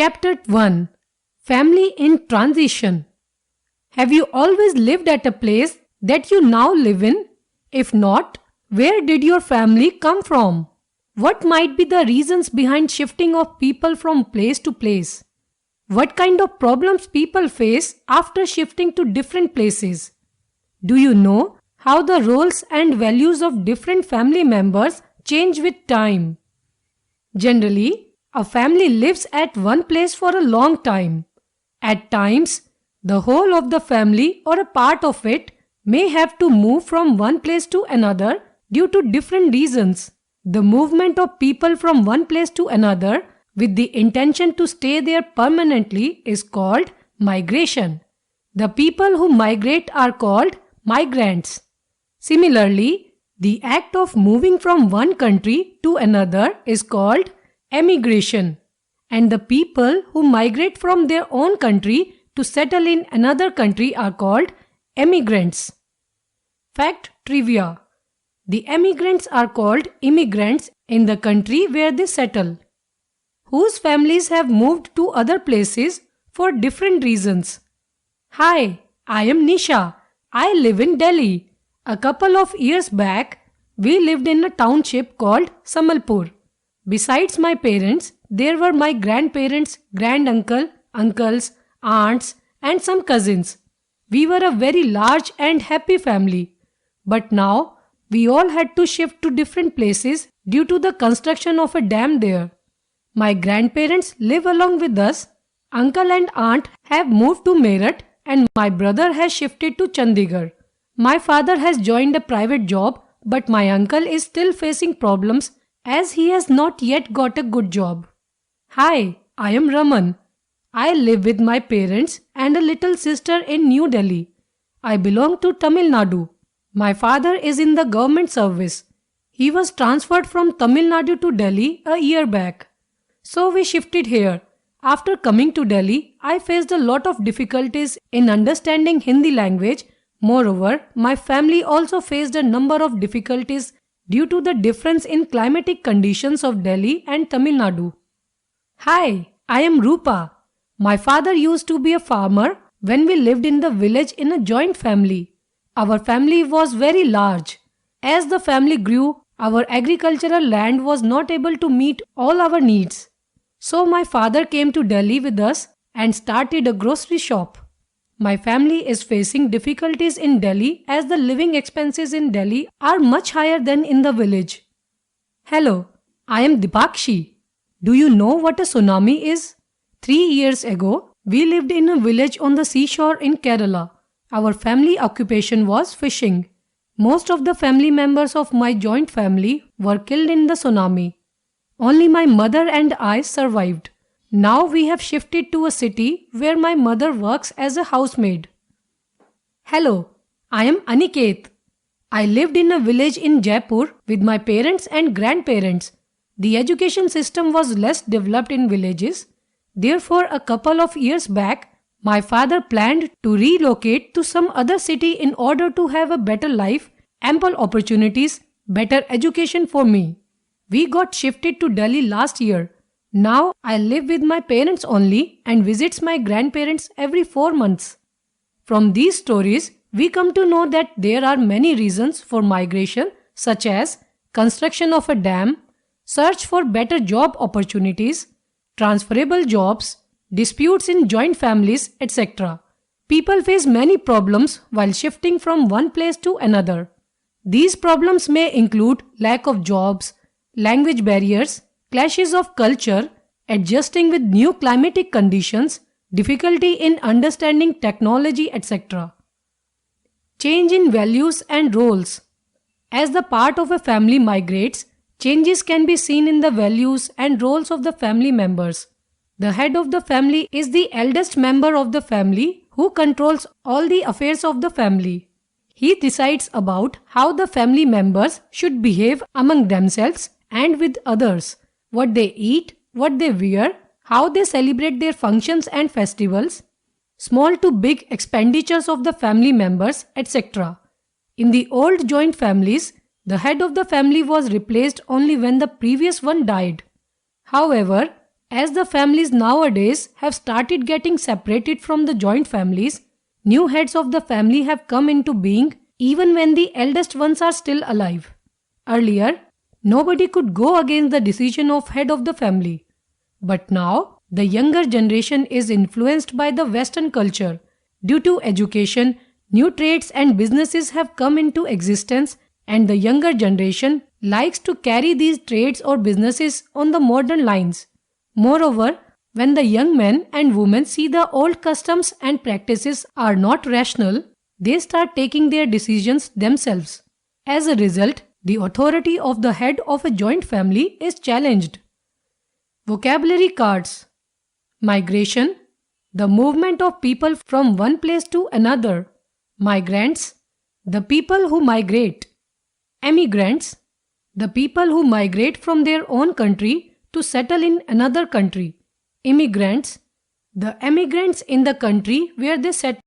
Chapter 1. Family in Transition. Have you always lived at a place that you now live in? If not, where did your family come from? What might be the reasons behind shifting of people from place to place? What kind of problems people face after shifting to different places? Do you know how the roles and values of different family members change with time? Generally, a family lives at one place for a long time. At times, the whole of the family or a part of it may have to move from one place to another due to different reasons. The movement of people from one place to another with the intention to stay there permanently is called migration. The people who migrate are called migrants. Similarly, the act of moving from one country to another is called emigration, and the people who migrate from their own country to settle in another country are called emigrants. Fact trivia: the emigrants are called immigrants in the country where they settle, whose families have moved to other places for different reasons. Hi, I am Nisha. I live in Delhi. A couple of years back, we lived in a township called Samalpur. Besides my parents, there were my grandparents, granduncle, uncles, aunts, and some cousins. We were a very large and happy family. But now, we all had to shift to different places due to the construction of a dam there. My grandparents live along with us. Uncle and aunt have moved to Meerut, and my brother has shifted to Chandigarh. My father has joined a private job, but my uncle is still facing problems as he has not yet got a good job. Hi, I am Raman. I live with my parents and a little sister in New Delhi. I belong to Tamil Nadu. My father is in the government service. He was transferred from Tamil Nadu to Delhi a year back. So we shifted here. After coming to Delhi, I faced a lot of difficulties in understanding Hindi language. Moreover, my family also faced a number of difficulties due to the difference in climatic conditions of Delhi and Tamil Nadu. Hi, I am Rupa. My father used to be a farmer when we lived in the village in a joint family. Our family was very large. As the family grew, our agricultural land was not able to meet all our needs. So my father came to Delhi with us and started a grocery shop. My family is facing difficulties in Delhi as the living expenses in Delhi are much higher than in the village. Hello, I am Dipakshi. Do you know what a tsunami is? 3 years ago, we lived in a village on the seashore in Kerala. Our family occupation was fishing. Most of the family members of my joint family were killed in the tsunami. Only my mother and I survived. Now we have shifted to a city where my mother works as a housemaid. Hello, I am Aniket. I lived in a village in Jaipur with my parents and grandparents. The education system was less developed in villages. Therefore, a couple of years back, my father planned to relocate to some other city in order to have a better life, ample opportunities, better education for me. We got shifted to Delhi last year. Now I live with my parents only and visits my grandparents every 4 months. From these stories, we come to know that there are many reasons for migration such as construction of a dam, search for better job opportunities, transferable jobs, disputes in joint families, etc. People face many problems while shifting from one place to another. These problems may include lack of jobs, language barriers, clashes of culture, adjusting with new climatic conditions, difficulty in understanding technology, etc. Change in values and roles. As the part of a family migrates, changes can be seen in the values and roles of the family members. The head of the family is the eldest member of the family who controls all the affairs of the family. He decides about how the family members should behave among themselves and with others, what they eat, what they wear, how they celebrate their functions and festivals, small to big expenditures of the family members, etc. In the old joint families, the head of the family was replaced only when the previous one died. However, As the families nowadays have started getting separated from the joint families, new heads of the family have come into being even when the eldest ones are still alive. Earlier, nobody could go against the decision of head of the family. But now, the younger generation is influenced by the Western culture. Due to education, new trades and businesses have come into existence, and the younger generation likes to carry these trades or businesses on the modern lines. Moreover, when the young men and women see the old customs and practices are not rational, they start taking their decisions themselves. As a result, the authority of the head of a joint family is challenged. Vocabulary cards. Migration, the movement of people from one place to another. Migrants, the people who migrate. Emigrants, the people who migrate from their own country to settle in another country. Immigrants, the emigrants in the country where they settle.